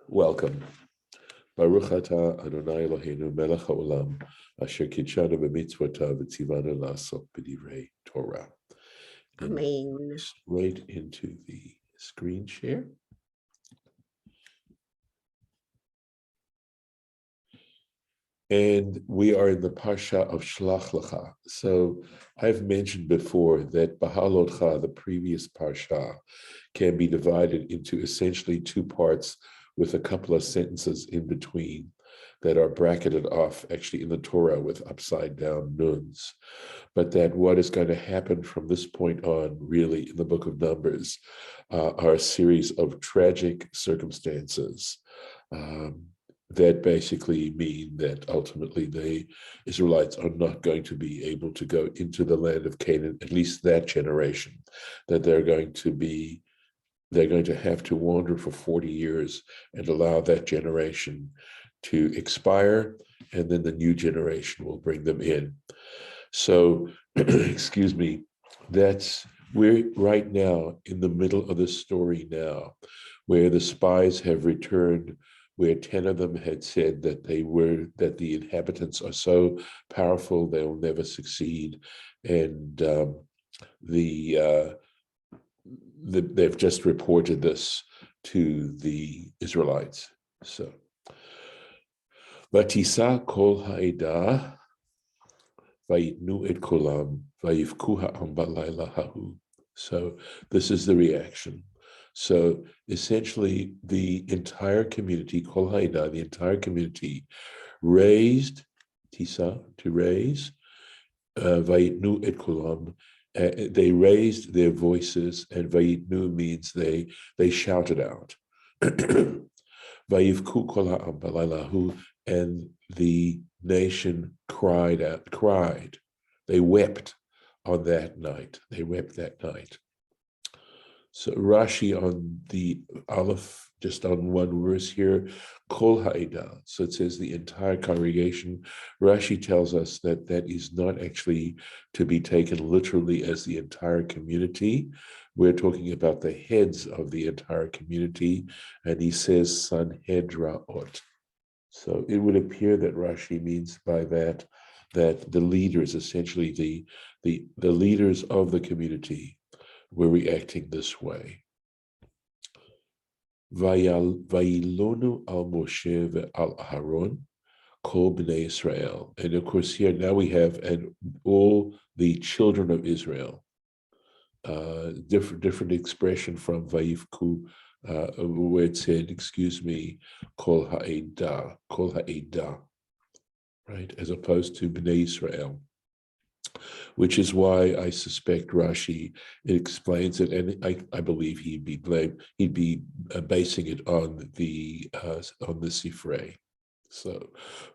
Welcome. Baruch atah Adonai Eloheinu melech haolam asher kitshanu b'mitzvotav v'tzivanu la'asok b'divrei Torah. And Amen. straight into the screen share. And we are in the Parsha of Shlach Lecha. So I've mentioned before that B'halotcha, the previous Parsha, can be divided into essentially two parts with a couple of sentences in between that are bracketed off actually in the Torah with upside down nuns. But that what is going to happen from this point on really in the book of Numbers are a series of tragic circumstances that basically mean that ultimately the Israelites are not going to be able to go into the land of Canaan, at least that generation, that they're going to have to wander for 40 years and allow that generation to expire, and then the new generation will bring them in. So, excuse me, we're right now in the middle of the story now, where the spies have returned, where 10 of them had said that the inhabitants are so powerful they'll never succeed, and they've just reported this to the Israelites. So, Vatisa kol ha'edah vayitnu et kolam vayivku ha'am b'layla hahu. So this is the reaction. So essentially, the entire community, kol ha'edah, the entire community, raised tisa, to raise, vayitnu et kolam. They raised their voices, and vayitnu means they shouted out. Vayivku kol ha'am b'layla hahu, and the nation cried. They wept on that night. They wept that night. So Rashi on the Aleph, just on one verse here, Kol Ha'edah. So it says the entire congregation. Rashi tells us that that is not actually to be taken literally as the entire community. We're talking about the heads of the entire community, and he says Sanhedraot. So it would appear that Rashi means by that the leaders, essentially the leaders of the community, were reacting this way. Vayilonu al Moshe al Aharon kol bnei Israel. And of course here now we have all the children of Israel. Different expression from Vayivku, where it said, kol ha'edah, right, as opposed to Bnei Israel, which is why I suspect Rashi explains it, and I believe he'd be basing it on the Sifrei. So,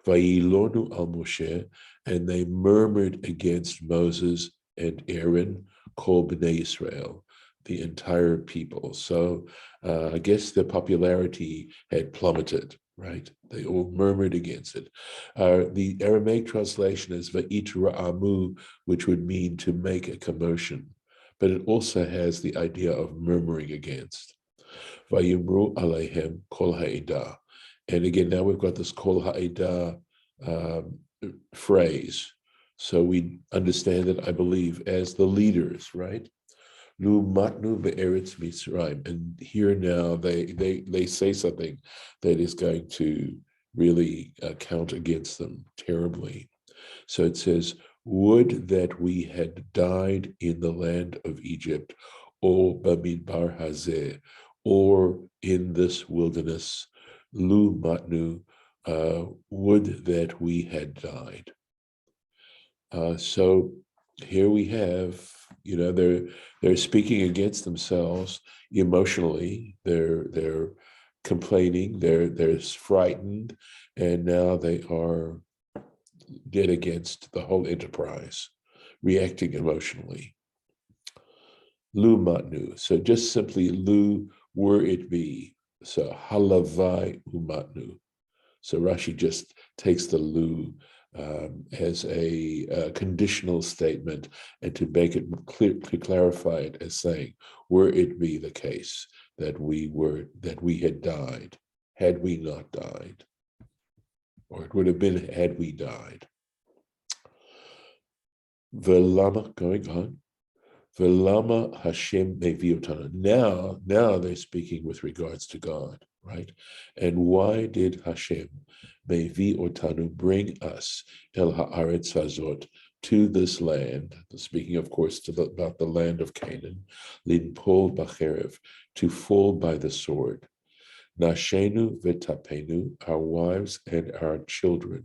Vayilonu al Moshe, and they murmured against Moses and Aaron, kol bnei Israel, the entire people. So I guess the popularity had plummeted, right? They all murmured against it. The Aramaic translation is va'it which would mean to make a commotion, but it also has the idea of murmuring against. Vayimru aleihem kol ha'edah. And again, now we've got this kol ha'edah phrase. So we understand it, I believe, as the leaders, right? Lu matnu be'eretz Mitzrayim. And here now they say something that is going to really count against them terribly. So it says, would that we had died in the land of Egypt, or bamidbar hazeh, or in this wilderness, lu matnu, would that we had died. So here we have, they're speaking against themselves emotionally. They're complaining. They're frightened, and now they are dead against the whole enterprise, reacting emotionally. Lu matnu. So just simply lu, were it be. So halavai umatnu. So Rashi just takes the lu as a conditional statement, and to make it clear, to clarify it as saying, were it be the case that we had died, had we not died, or it would have been had we died. Velama, going on. Velama Hashem meviotana. Now they're speaking with regards to God, right? And why did Hashem meviotanu bring us el haaretz hazot to this land? Speaking, of course, about the land of Canaan, linpol bacherev, to fall by the sword. Nashenu v'tapenu, our wives and our children,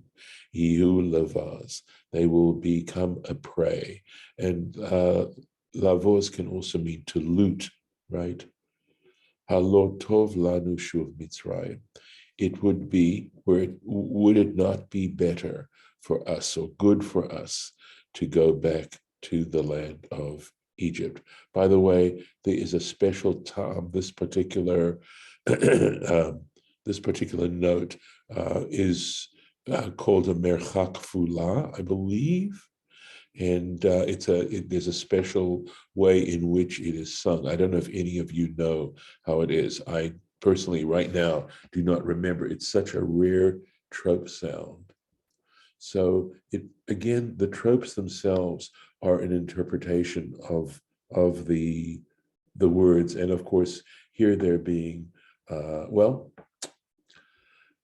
Yihu lavaz, they will become a prey. And lavaz can also mean to loot, right? Halot tov lanu shuv Mitzrayim. It would be, would it not be better for us or good for us to go back to the land of Egypt? By the way, there is a special time, this particular note is called a merchak fula, I believe, and there's a special way in which it is sung. I don't know if any of you know how it is. I personally, right now, do not remember. It's such a rare trope sound. So again, the tropes themselves are an interpretation of the words, and of course, here they're being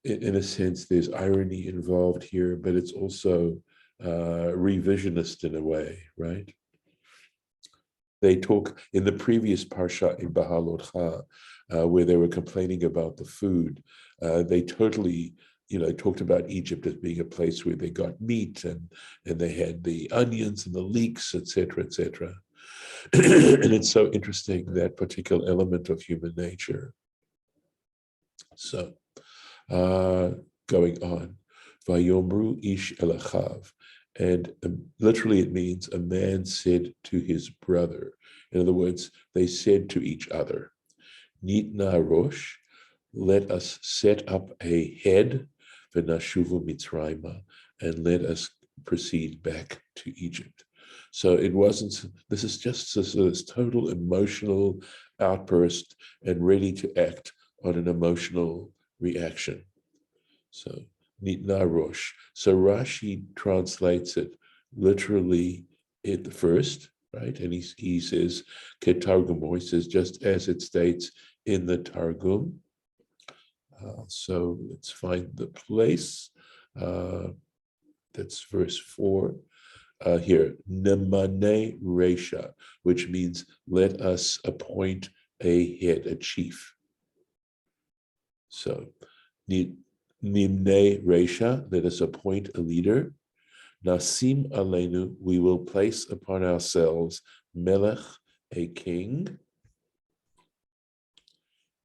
in a sense, there's irony involved here, but it's also revisionist in a way, right? They talk in the previous Parsha in Bahalotcha, where they were complaining about the food. They totally, talked about Egypt as being a place where they got meat and they had the onions and the leeks, etc., etc. And it's so interesting, that particular element of human nature. So, going on, Vayomru ish elachav, and literally it means a man said to his brother. In other words, they said to each other, Nitna rosh, let us set up a head, v'nashuvu Mitzrayma, and let us proceed back to Egypt. So it wasn't, this is just this total emotional outburst and ready to act on an emotional reaction. So Nitna rosh. So Rashi translates it literally at the first, right? And he says, Ketargum, he says, just as it states in the Targum. So let's find the place. That's verse 4. Here, Nemane Resha, which means let us appoint a head, a chief. So, Nimne Resha, let us appoint a leader. Nasim Aleinu, we will place upon ourselves Melech, a king.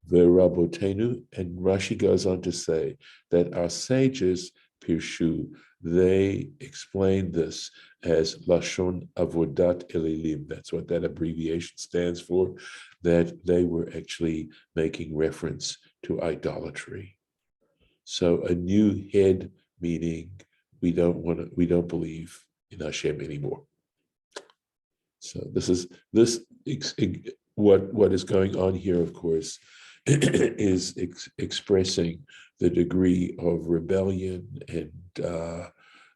Verabotenu, and Rashi goes on to say that our sages, Pirshu, they explain this as Lashon Avodat Elilim. That's what that abbreviation stands for, that they were actually making reference to idolatry. So a new head, meaning we don't believe in Hashem anymore. So what is going on here, of course, is expressing the degree of rebellion, and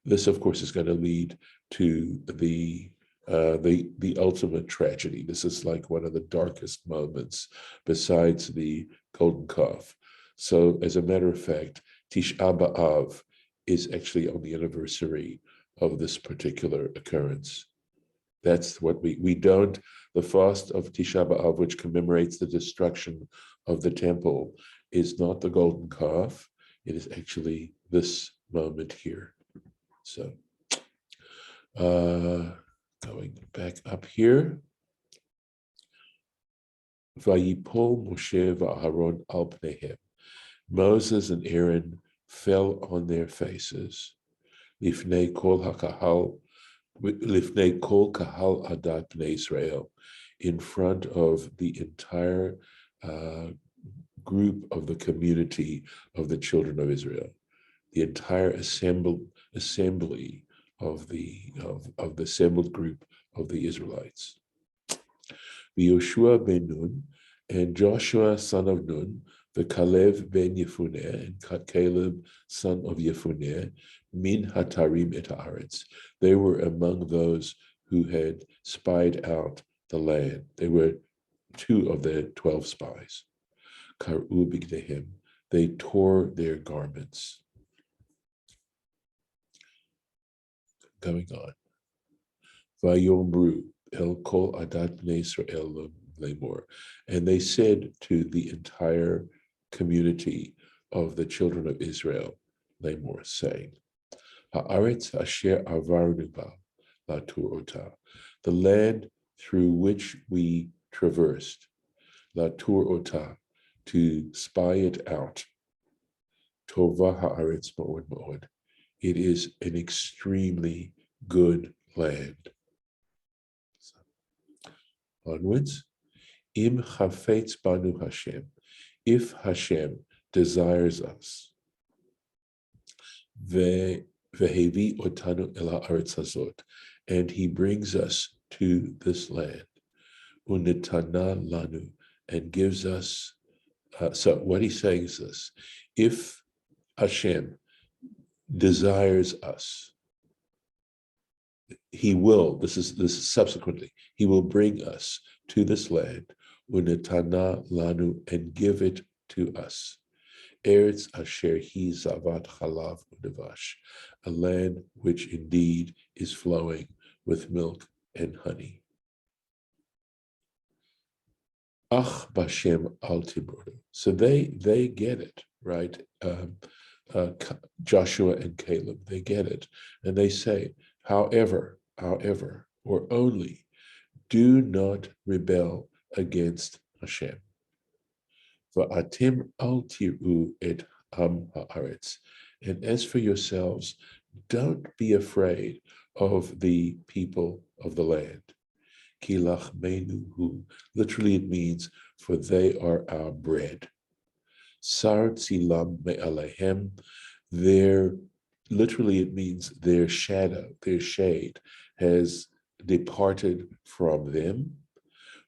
this, of course, is going to lead to the ultimate tragedy. This is like one of the darkest moments besides the Golden Calf. So, as a matter of fact, Tisha B'Av is actually on the anniversary of this particular occurrence. That's what we don't, the fast of Tisha B'Av, which commemorates the destruction of the temple, is not the Golden Calf. It is actually this moment here. So, going back up here. Vayipol Moshe v'Aharon al pneihem. Moses and Aaron fell on their faces. Lifnei kol hakahal, Lifnei kol kahal adat bnei Israel, in front of the entire group of the community of the children of Israel, the entire assembly of the assembled group of the Israelites. Yoshua ben Nun, and Joshua son of Nun, the Kalev ben Yefuneh, and Caleb, son of Yefuneh, min hatarim et haaretz. They were among those who had spied out the land. They were 2 of the 12 spies. Kar'u bigdehem. They tore their garments. Going on. Vayomru el kol adat bnei Israel lemor. And they said to the entire community of the children of Israel, lemor, saying, Haaretz asher avarnu ba latur ota. The land through which we traversed, latur ota, to spy it out. Tova haaretz ma'od ma'od. It is an extremely good land. Onwards. Im chafetz banu Hashem. If Hashem desires us, vehevi otanu el haaretz hazot, and he brings us to this land, unetana lanu, and gives us, so what he's saying is this: if Hashem desires us, he will, this is subsequently, he will bring us to this land, unetana lanu, and give it to us. Eretz asher hi zavat chalav u'devash, a land which indeed is flowing with milk and honey. Ach bashem al tibrodu. So they get it, right? Joshua and Caleb, they get it. And they say, however, or only, do not rebel against Hashem. Va'atim al tiru et ham haaretz. And as for yourselves, don't be afraid of the people of the land. Ki lachmeinu hu. Literally it means, for they are our bread. Sar tzilam me'alehem. Literally it means their shadow, their shade has departed from them.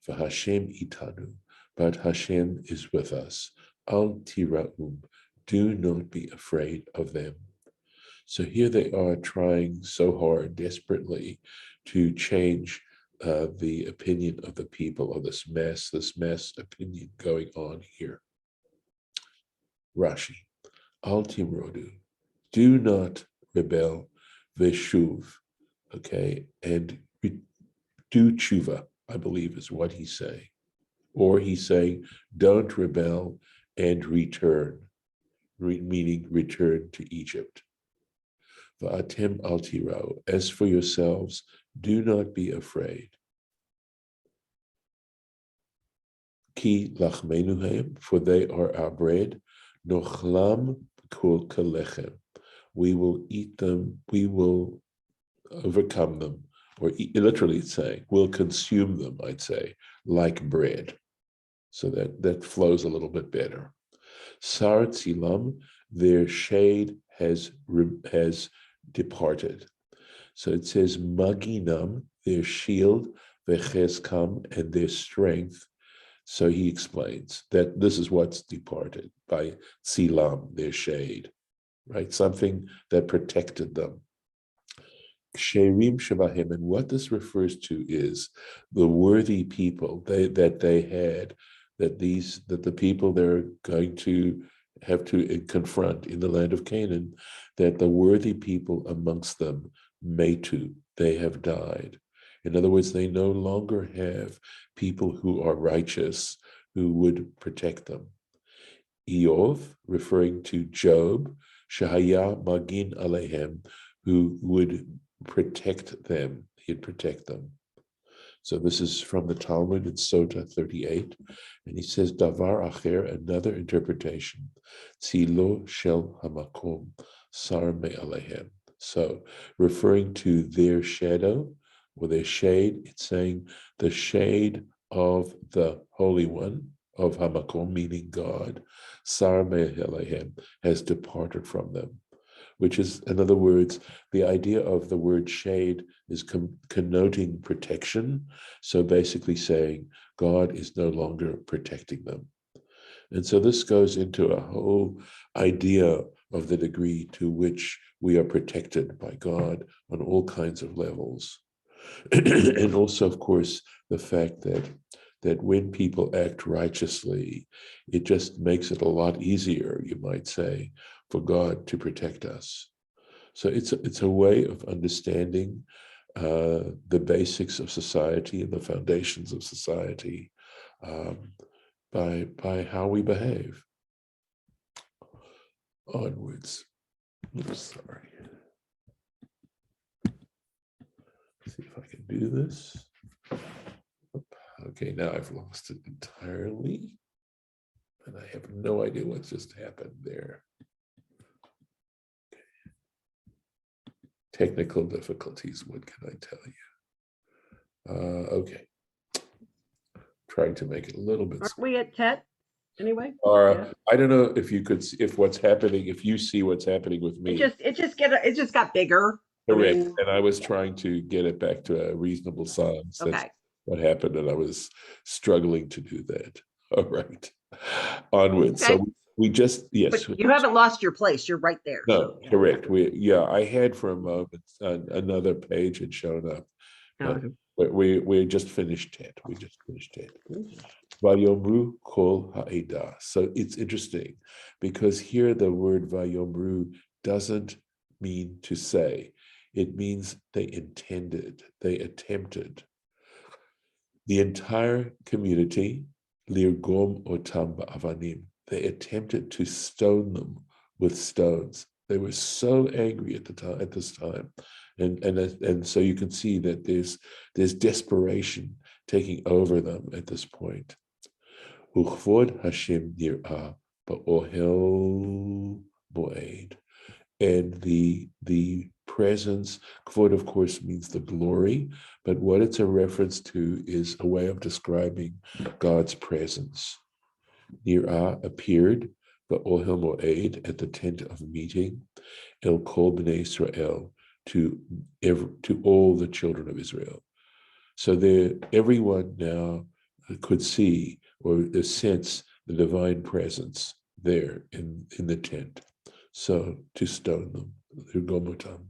For Hashem itanu, but Hashem is with us. Al tiraum, do not be afraid of them. So here they are trying so hard, desperately, to change the opinion of the people of this mass opinion going on here. Rashi, al timrodu, do not rebel, veshuv, okay, and do tshuva, I believe is what he's saying. Or he's saying, don't rebel and return, meaning return to Egypt. Va'atem al tirau, as for yourselves, do not be afraid. Ki lachmenu haim, for they are our bread. Nochlam kol kalechem, we will eat them, we will overcome them, or literally it's saying, we'll consume them, I'd say, like bread. So that flows a little bit better. Sar tzilam, their shade has departed. So it says maginam, their shield, vecheskam, and their strength. So he explains that this is what's departed by tzilam, their shade, right? Something that protected them. Sherim Shabahim, and what this refers to is the worthy people that they had, that the people they're going to have to confront in the land of Canaan, that the worthy people amongst them metu, they have died. In other words, they no longer have people who are righteous who would protect them. Eov, referring to Job, Shahaya Magin Alehem, who would protect them, he'd protect them. So this is from the Talmud in Sota 38, and he says, Davar Acher, another interpretation, Tzilo Shel Hamakom, Sar Me Alehem. So referring to their shadow, or their shade, it's saying the shade of the Holy One, of Hamakom, meaning God, Sar Me Alehem, has departed from them. Which is, in other words, the idea of the word shade is connoting protection. So basically saying God is no longer protecting them. And so this goes into a whole idea of the degree to which we are protected by God on all kinds of levels. And also, of course, the fact that when people act righteously, it just makes it a lot easier, you might say, for God to protect us. So it's a way of understanding the basics of society and the foundations of society by how we behave. Onwards. Oops, sorry. See if I can do this. Okay, now I've lost it entirely. And I have no idea what just happened there. Okay. Technical difficulties, what can I tell you? Okay. Trying to make it a little bit. Aren't we at 10 anyway? Yeah. I don't know if you could see, if what's happening, if you see what's happening with me. It just got bigger. Correct. I mean, and I was trying to get it back to a reasonable size. Okay. That's what happened, and I was struggling to do that. All right. Onwards. Okay. So we just, yes. But you haven't lost your place. You're right there. No, so, yeah. Correct. I had for a moment another page had shown up. But we just finished it. We just finished it. Vayomru kol ha'edah. So it's interesting because here the word vayomru doesn't mean to say. It means they intended, they attempted. The entire community, lirgom otam ba'avanim, they attempted to stone them with stones. They were so angry at this time. And so you can see that there's desperation taking over them at this point. Uchvod Hashem nir'ah ba'ohel moed. And the presence, kvod of course means the glory, but what it's a reference to is a way of describing God's presence. Nir'ah appeared, ba'ohel moed, at the tent of meeting, el kol b'nei Israel, to all the children of Israel. So everyone now could see or sense the divine presence there in the tent. So to stone them, Gomotam,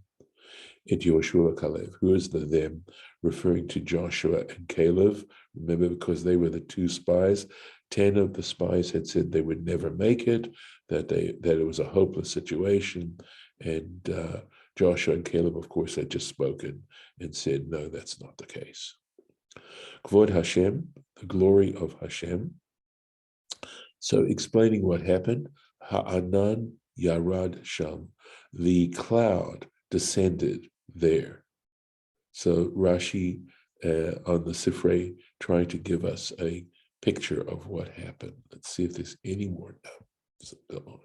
et Yoshua Kalev. Who is the them? Referring to Joshua and Caleb. Remember, because they were the two spies. 10 of the spies had said they would never make it, that it was a hopeless situation, and Joshua and Caleb, of course, had just spoken and said, no, that's not the case. Kvod Hashem, the glory of Hashem. So explaining what happened, Ha'anan Yarad Sham, the cloud descended there. So Rashi on the Sifrei trying to give us a picture of what happened. Let's see if there's any more now. Go on.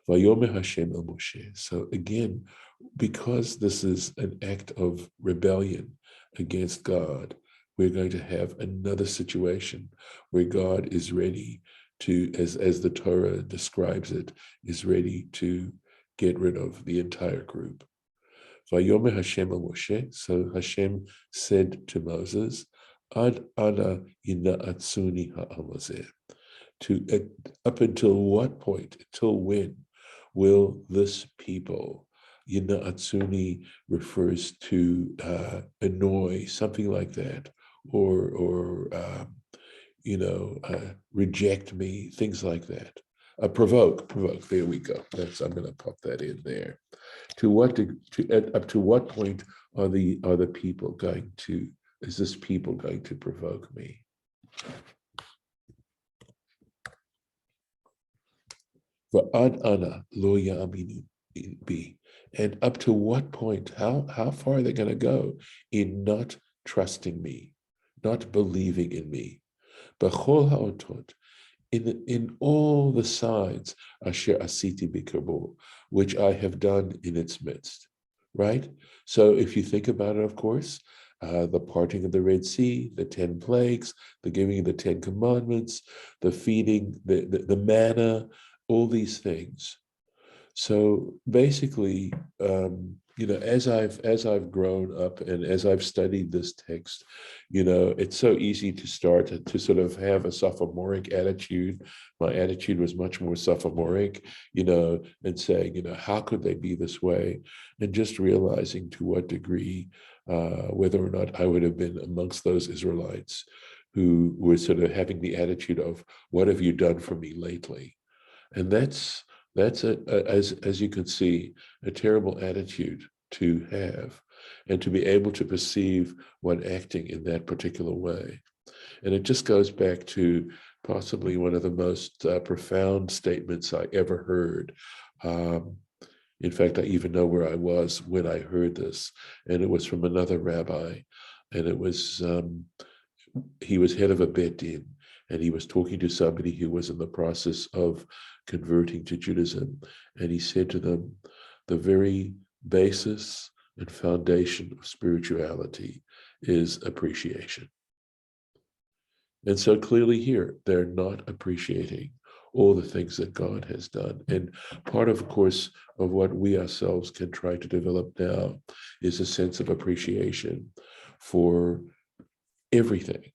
Vayomer Hashem el Moshe. So again, because this is an act of rebellion against God, we're going to have another situation where God is ready to, as the Torah describes it, is ready to get rid of the entire group. Vayomer Hashem el Moshe. So Hashem said to Moses, Ad ana yina'atsuni ha'am hazeh. Up until what point, until when will this people, Yina'atsuni refers to annoy, something like that, or reject me, things like that. Provoke, there we go. I'm going to pop that in there. Up to what point are the people going to, is this people going to provoke me? Va'ad ana lo ya'aminu bi. And up to what point, how far are they going to go in not trusting me, not believing in me? B'chol ha'otot, in all the signs, asher asiti b'kerbo, which I have done in its midst, right? So if you think about it, of course, the parting of the Red Sea, the 10 plagues, the giving of the 10 commandments, the feeding, the manna, all these things. So basically, as I've grown up and as I've studied this text, it's so easy to start to sort of have a sophomoric attitude. My attitude was much more sophomoric, and saying, how could they be this way? And just realizing to what degree, whether or not I would have been amongst those Israelites who were sort of having the attitude of, what have you done for me lately? And as you can see, a terrible attitude to have, and to be able to perceive one acting in that particular way. And it just goes back to possibly one of the most profound statements I ever heard. In fact, I even know where I was when I heard this, and it was from another rabbi, and it was he was head of a bet din, and he was talking to somebody who was in the process of converting to Judaism. And he said to them, the very basis and foundation of spirituality is appreciation. And so clearly here, they're not appreciating all the things that God has done. And part of course, of what we ourselves can try to develop now is a sense of appreciation for everything,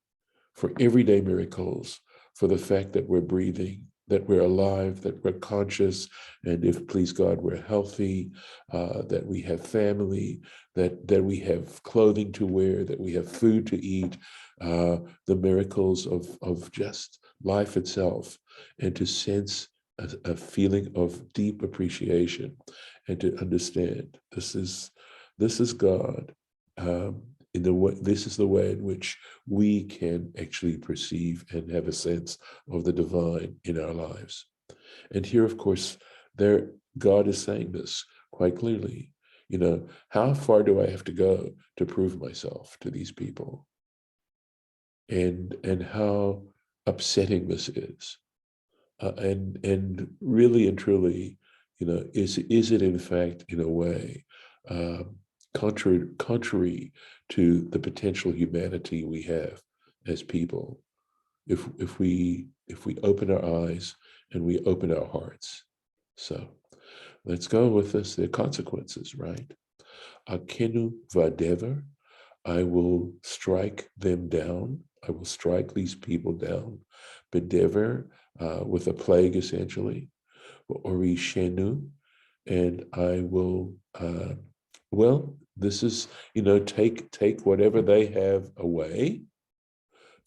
for everyday miracles, for the fact that we're breathing, that we're alive, that we're conscious, and if, please God, we're healthy, that we have family, that we have clothing to wear, that we have food to eat, the miracles of just life itself, and to sense a feeling of deep appreciation, and to understand this is God. This is the way in which we can actually perceive and have a sense of the divine in our lives. And here, of course, God is saying this quite clearly. How far do I have to go to prove myself to these people? And how upsetting this is. And really and truly, is it in fact, in a way, contrary to the potential humanity we have as people, if we open our eyes and we open our hearts. So let's go with this. There are consequences, right? Akenu vadever, I will strike them down. I will strike these people down. Bedever, with a plague essentially. Orishenu, and I will, this is, take whatever they have away.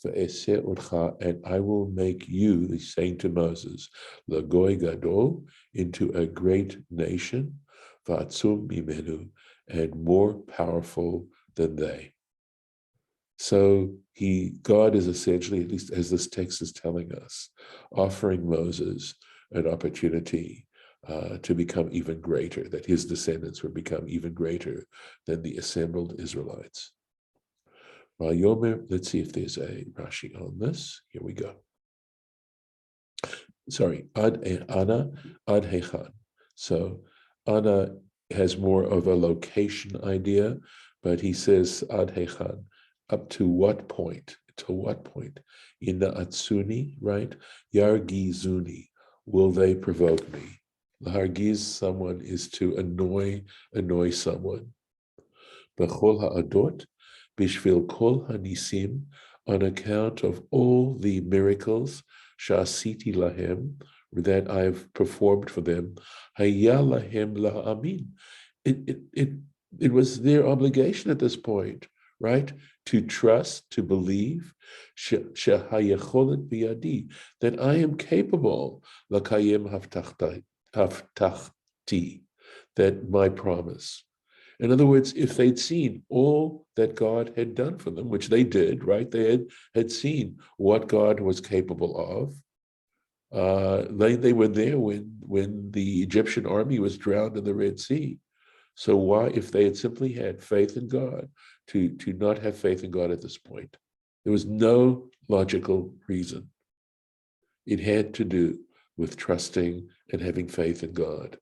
And I will make you, he's saying to Moses, Lagoy Gadol, into a great nation, Vatsum Mimenu, and more powerful than they. So God is essentially, at least as this text is telling us, offering Moses an opportunity to become even greater, that his descendants would become even greater than the assembled Israelites. Yomer, let's see if there's a Rashi on this. Here we go. Sorry, Ana ad hechan. So Ana has more of a location idea, but he says ad hechan. Up to what point? To what point? Ina atsuni, right? Yargizuni. Will they provoke me? Lahargiz someone is to annoy someone. Bechol ha'adot, bishvil kol hanisim, on account of all the miracles, sha'asiti lahem, that I've performed for them, hayya lahem la'amin. It was their obligation at this point, right? To trust, to believe, shehayacholet biyadi, that I am capable, lakayem haftachti, that my promise. In other words, if they'd seen all that God had done for them, which they did, right? They had seen what God was capable of. They were there when the Egyptian army was drowned in the Red Sea. So why, if they had simply had faith in God, to not have faith in God at this point? There was no logical reason. It had to do with trusting and having faith in God.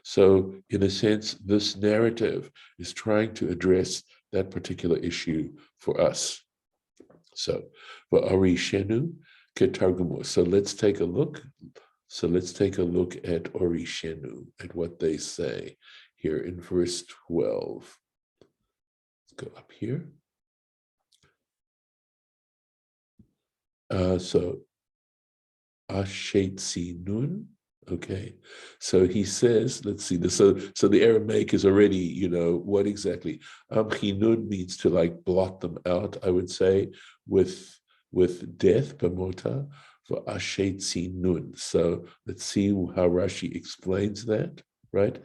So in a sense, this narrative is trying to address that particular issue for us. So, Orishenu ketargumu. So let's take a look. So let's take a look at Orishenu, at what they say. here in verse 12. Let's go up here. So Ashet Nun. Okay, so he says, let's see this. So the Aramaic is already, what exactly? Chinun means to like blot them out, I would say, with death, b'mota, for Ashet Nun. So let's see how Rashi explains that, right?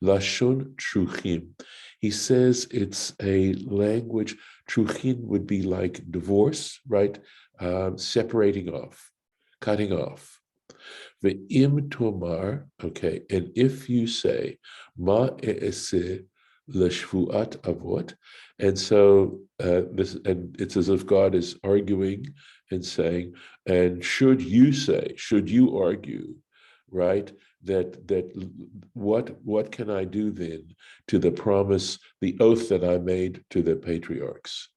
Lashon Truchim. He says it's a language, Truchim would be like divorce, right? Separating off, cutting off. Ve'im tomar, okay, and if you say, ma e'ese l'shvuat avot, and so and it's as if God is arguing and saying, and should you argue, right, that what can I do then to the promise, the oath that I made to the patriarchs?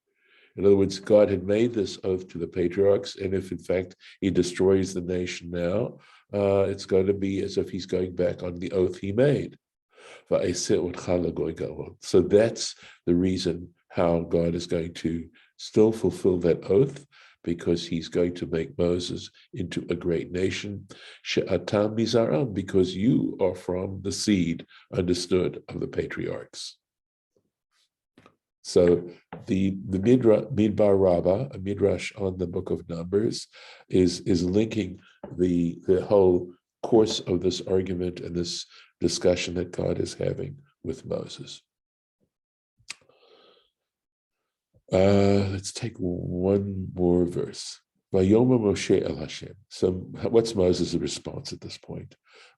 In other words, God had made this oath to the patriarchs, and if in fact he destroys the nation now, it's going to be as if he's going back on the oath he made. So that's the reason how God is going to still fulfill that oath, because he's going to make Moses into a great nation. She'atam mizaram, because you are from the seed, understood, of the patriarchs. So the Midbar Rabbah, a midrash on the book of Numbers, is linking the whole course of this argument and this discussion that God is having with Moses. Let's take one more verse. Vayomer Moshe el Hashem. So what's Moses' response at this point?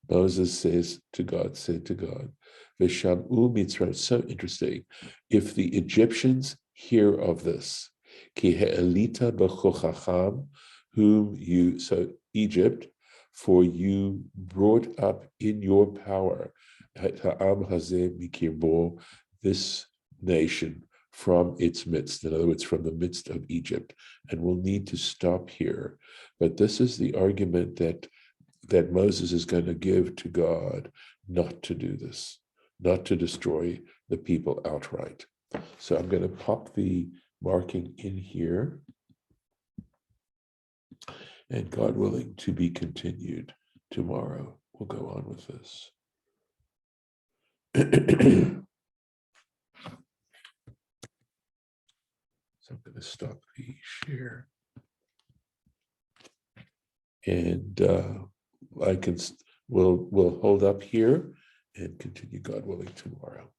Moses said to God, Veshamu Mitzrayim. So interesting. If the Egyptians hear of this, Ki he'elita b'chochacham, whom you, so Egypt, for you brought up in your power, ha'am hazeh mikirbo, this nation, from its midst, in other words, from the midst of Egypt. And we'll need to stop here. But this is the argument that Moses is going to give to God not to do this, not to destroy the people outright. So I'm going to pop the marking in here. And God willing, to be continued tomorrow. We'll go on with this. So I'm going to stop the share. And we'll hold up here and continue, God willing, tomorrow.